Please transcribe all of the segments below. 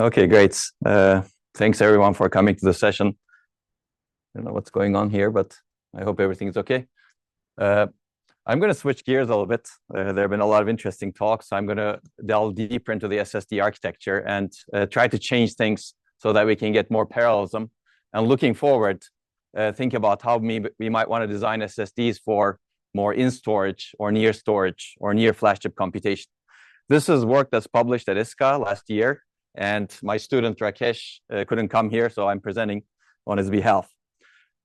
Okay, great. Thanks everyone for coming to the session. I don't know what's going on here, but I hope everything's okay. I'm going to switch gears a little bit. There have been a lot of interesting talks. I'm going to delve deeper into the SSD architecture and try to change things so that we can get more parallelism. And looking forward, think about how we might want to design SSDs for more in-storage or near storage or near flash chip computation. This is work that's published at ISCA last year, and my student Rakesh couldn't come here, so I'm presenting on his behalf.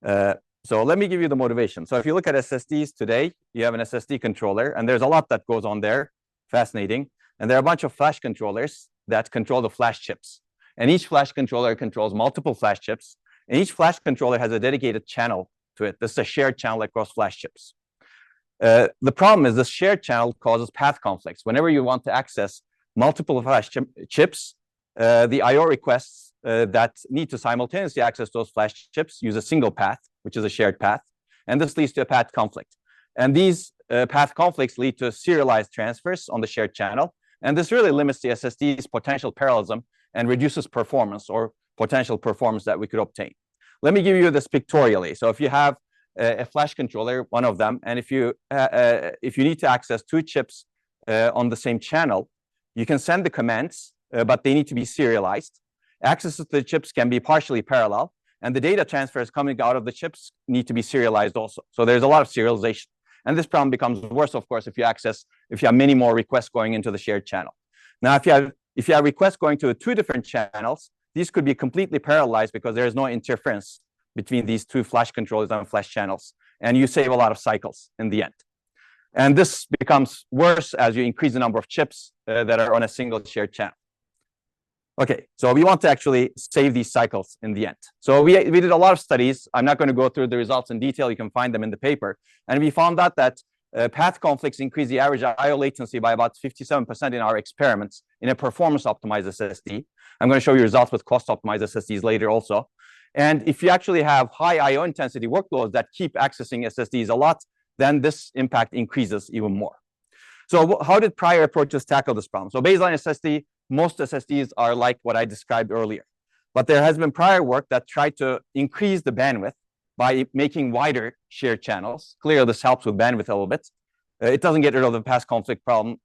So let me give you the motivation. So if you look at SSDs today, you have an SSD controller, and there's a lot that goes on there, fascinating. And there are a bunch of flash controllers that control the flash chips. And each flash controller controls multiple flash chips, and each flash controller has a dedicated channel to it. This is a shared channel across flash chips. The problem is this shared channel causes path conflicts. Whenever you want to access multiple flash chips, the I/O requests that need to simultaneously access those flash chips use a single path, which is a shared path, and this leads to a path conflict. And these path conflicts lead to serialized transfers on the shared channel, and this really limits the SSD's potential parallelism and reduces performance or potential performance that we could obtain. Let me give you this pictorially. So if you have a flash controller, one of them, and if you need to access two chips on the same channel, you can send the commands, but they need to be serialized. Access to the chips can be partially parallel, and the data transfers coming out of the chips need to be serialized also. So there's a lot of serialization. And this problem becomes worse, of course, if you have many more requests going into the shared channel. Now, if you have requests going to two different channels, these could be completely parallelized because there is no interference between these two flash controllers and flash channels, and you save a lot of cycles in the end. And this becomes worse as you increase the number of chips that are on a single shared channel. Okay, so we want to actually save these cycles in the end. So we did a lot of studies. I'm not going to go through the results in detail. You can find them in the paper. And we found out that path conflicts increase the average I/O latency by about 57% in our experiments in a performance-optimized SSD. I'm going to show you results with cost-optimized SSDs later also. And if you actually have high I/O intensity workloads that keep accessing SSDs a lot, then this impact increases even more. So how did prior approaches tackle this problem? So baseline SSD, most SSDs are like what I described earlier. But there has been prior work that tried to increase the bandwidth by making wider shared channels. Clearly, this helps with bandwidth a little bit. It doesn't get rid of the path conflict problem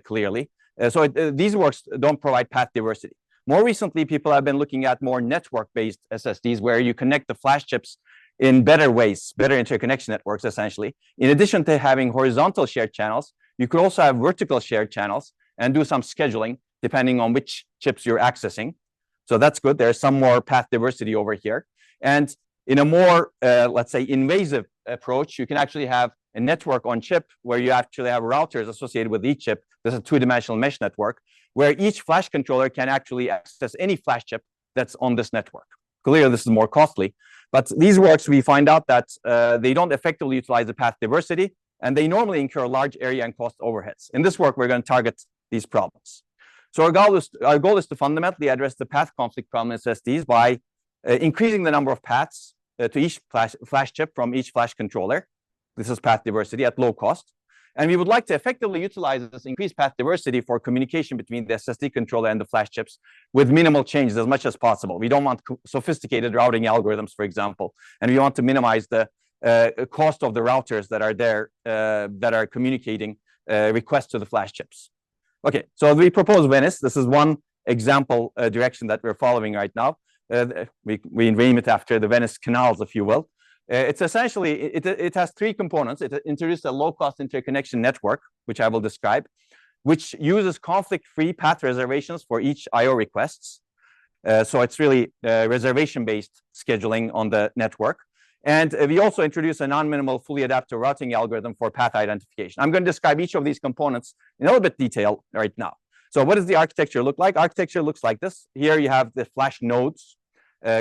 clearly. These works don't provide path diversity. More recently, people have been looking at more network-based SSDs where you connect the flash chips in better ways, better interconnection networks, essentially. In addition to having horizontal shared channels, you could also have vertical shared channels and do some scheduling depending on which chips you're accessing. So that's good. There's some more path diversity over here. And in a more, let's say, invasive approach, you can actually have a network on chip where you actually have routers associated with each chip. This is a two-dimensional mesh network where each flash controller can actually access any flash chip that's on this network. Clearly, this is more costly. But these works, we find out that they don't effectively utilize the path diversity, and they normally incur large area and cost overheads. In this work, we're going to target these problems. So our goal is to fundamentally address the path conflict problem in SSDs by increasing the number of paths to each flash chip from each flash controller. This is path diversity at low cost. And we would like to effectively utilize this increased path diversity for communication between the SSD controller and the flash chips with minimal changes as much as possible. We don't want sophisticated routing algorithms, for example, and we want to minimize the cost of the routers that are there that are communicating requests to the flash chips. Okay, so we propose Venice. This is one example direction that we're following right now. We name it after the Venice canals, if you will. It's essentially, it has three components. It introduced a low-cost interconnection network, which I will describe, which uses conflict-free path reservations for each I/O requests. So it's really reservation-based scheduling on the network. And we also introduce a non-minimal fully adaptive routing algorithm for path identification. I'm going to describe each of these components in a little bit detail right now. So what does the architecture look like? Architecture looks like this. Here you have the flash nodes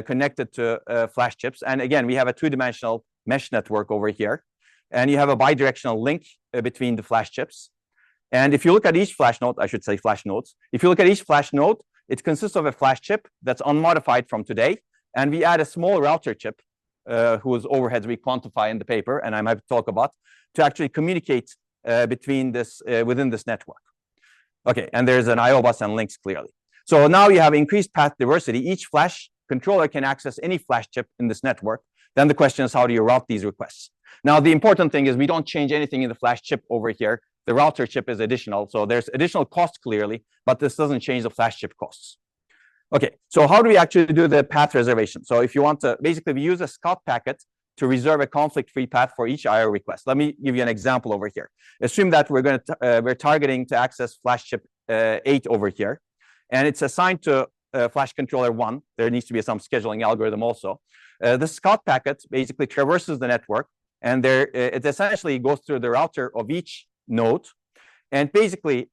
connected to flash chips. And again, we have a two-dimensional mesh network over here. And you have a bidirectional link between the flash chips. And if you look at each flash node, I should say flash nodes. If you look at each flash node, it consists of a flash chip that's unmodified from today. And we add a small router chip whose overheads we quantify in the paper, and I might talk about, to actually communicate between this within this network. Okay, and there's an I/O bus and links clearly. So now you have increased path diversity. Each flash controller can access any flash chip in this network. Then the question is, how do you route these requests? Now, the important thing is we don't change anything in the flash chip over here. The router chip is additional. So there's additional cost clearly, but this doesn't change the flash chip costs. Okay, so how do we actually do the path reservation? So if you want to, basically we use a scout packet to reserve a conflict-free path for each IO request. Let me give you an example over here. Assume that we're targeting to access flash chip 8 over here, and it's assigned to flash controller 1. There needs to be some scheduling algorithm also. The scout packet basically traverses the network, and it essentially goes through the router of each node, and basically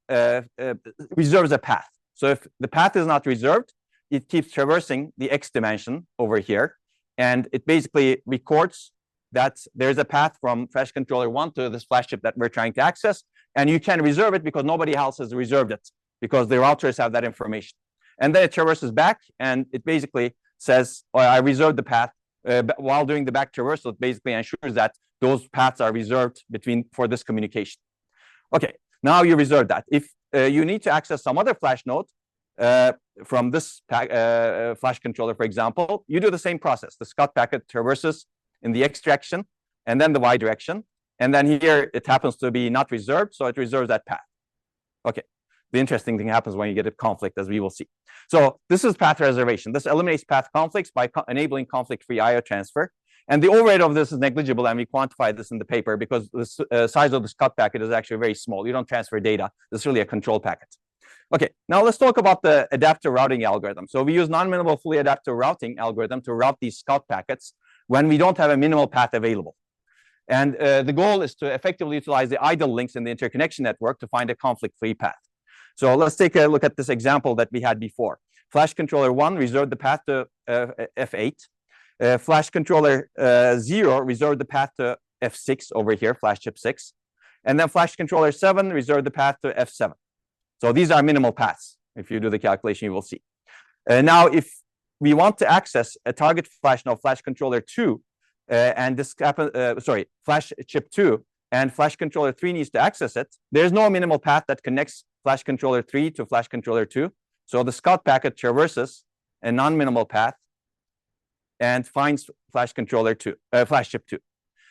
reserves a path. So if the path is not reserved, it keeps traversing the X dimension over here, and it basically records that there's a path from flash controller 1 to this flash chip that we're trying to access, and you can reserve it because nobody else has reserved it, because the routers have that information. And then it traverses back, and it basically says, oh, I reserved the path. While doing the back traversal, it basically ensures that those paths are reserved for this communication. Okay, now you reserve that. If you need to access some other flash node from this flash controller, for example, you do the same process. The scout packet traverses in the X direction and then the Y direction. And then here it happens to be not reserved, so it reserves that path. Okay, the interesting thing happens when you get a conflict, as we will see. So this is path reservation. This eliminates path conflicts by enabling conflict-free IO transfer. And the overhead of this is negligible, and we quantify this in the paper because the size of the scout packet is actually very small. You don't transfer data. This is really a control packet. Okay, now let's talk about the adaptive routing algorithm. So we use non-minimal fully adaptive routing algorithm to route these scout packets when we don't have a minimal path available. And the goal is to effectively utilize the idle links in the interconnection network to find a conflict-free path. So let's take a look at this example that we had before. Flash controller 1 reserved the path to F8. Flash controller 0 reserved the path to F6 over here, flash chip 6. And then flash controller 7 reserved the path to F7. So these are minimal paths. If you do the calculation, you will see. Now, if we want to access a target flash node, flash controller 2, and this flash chip 2, and flash controller 3 needs to access it, there's no minimal path that connects flash controller 3 to flash controller 2. So the scout packet traverses a non-minimal path and finds flash controller 2, flash chip 2.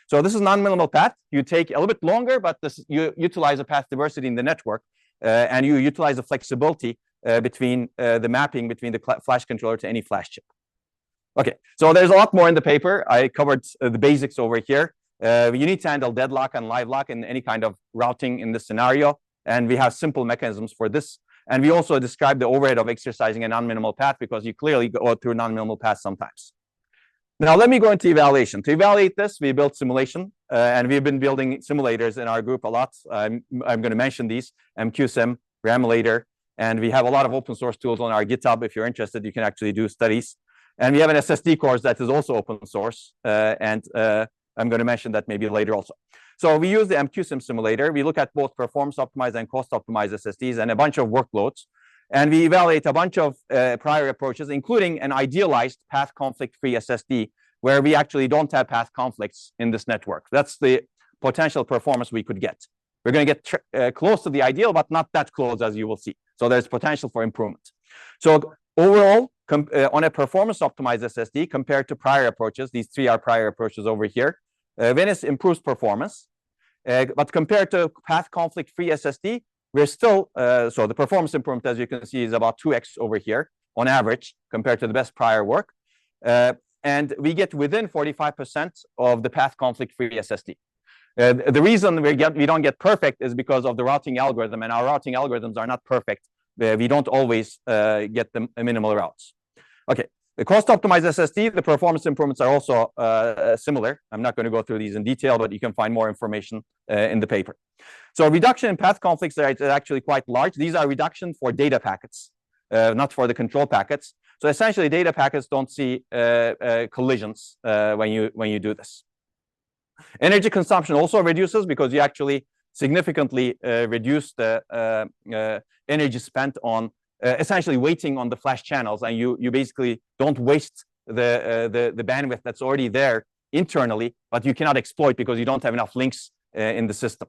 So this is non-minimal path. You take a little bit longer, but you utilize a path diversity in the network, and you utilize the flexibility between the mapping between the flash controller to any flash chip. Okay, so there's a lot more in the paper. I covered the basics over here. You need to handle deadlock and live lock in any kind of routing in this scenario, and we have simple mechanisms for this. And we also describe the overhead of exercising a non-minimal path because you clearly go through non-minimal paths sometimes. Now, let me go into evaluation. To evaluate this, we built simulation, and we've been building simulators in our group a lot. I'm going to mention these, MQSim, Ramulator, and we have a lot of open source tools on our GitHub. If you're interested, you can actually do studies. And we have an SSD course that is also open source, and I'm going to mention that maybe later also. So we use the MQSim simulator. We look at both performance optimized and cost optimized SSDs and a bunch of workloads. And we evaluate a bunch of prior approaches, including an idealized path conflict-free SSD, where we actually don't have path conflicts in this network. That's the potential performance we could get. We're going to get close to the ideal, but not that close, as you will see. So there's potential for improvement. So overall, on a performance optimized SSD compared to prior approaches, these three are prior approaches over here, Venice improves performance. But compared to path conflict-free SSD, we're still, so the performance improvement, as you can see, is about 2x over here on average compared to the best prior work. And we get within 45% of the path conflict-free SSD. The reason we don't get perfect is because of the routing algorithm, and our routing algorithms are not perfect. We don't always get the minimal routes. Okay, the cost optimized SSD, the performance improvements are also similar. I'm not going to go through these in detail, but you can find more information in the paper. So reduction in path conflicts are actually quite large. These are reduction for data packets, not for the control packets. So essentially, data packets don't see collisions when you do this. Energy consumption also reduces because you actually significantly reduce the energy spent on essentially waiting on the flash channels, and you basically don't waste the bandwidth that's already there internally, but you cannot exploit because you don't have enough links in the system.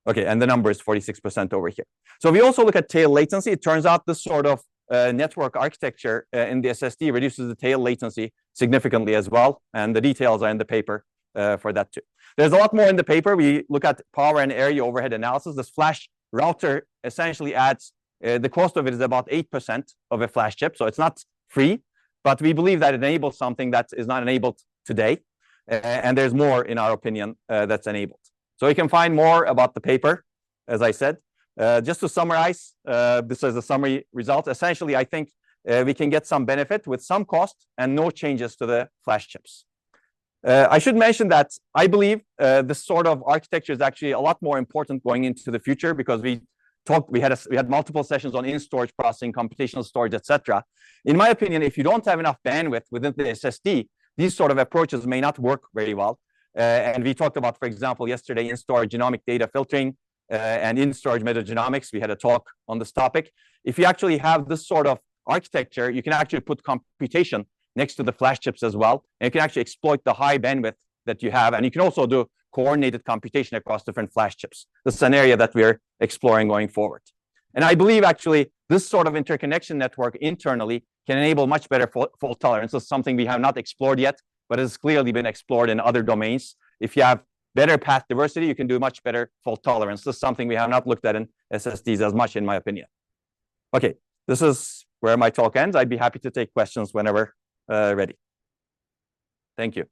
Okay, and the number is 46% over here. So if we also look at tail latency, it turns out this sort of network architecture in the SSD reduces the tail latency significantly as well, and the details are in the paper for that too. There's a lot more in the paper. We look at power and area overhead analysis. This flash router essentially adds, the cost of it is about 8% of a flash chip, so it's not free, but we believe that it enables something that is not enabled today, and there's more, in our opinion, that's enabled. So you can find more about the paper, as I said. Just to summarize, this is a summary result. Essentially, I think we can get some benefit with some cost and no changes to the flash chips. I should mention that I believe this sort of architecture is actually a lot more important going into the future, because we had multiple sessions on in-storage processing, computational storage, etc. In my opinion, if you don't have enough bandwidth within the SSD, these sort of approaches may not work very well. And we talked about, for example, yesterday, in-storage genomic data filtering and in-storage metagenomics. We had a talk on this topic. If you actually have this sort of architecture, you can actually put computation next to the flash chips as well, and you can actually exploit the high bandwidth that you have, and you can also do coordinated computation across different flash chips. This is an area that we're exploring going forward. And I believe actually this sort of interconnection network internally can enable much better fault tolerance. This is something we have not explored yet, but has clearly been explored in other domains. If you have better path diversity, you can do much better fault tolerance. This is something we have not looked at in SSDs as much, in my opinion. Okay, this is where my talk ends. I'd be happy to take questions whenever ready. Thank you.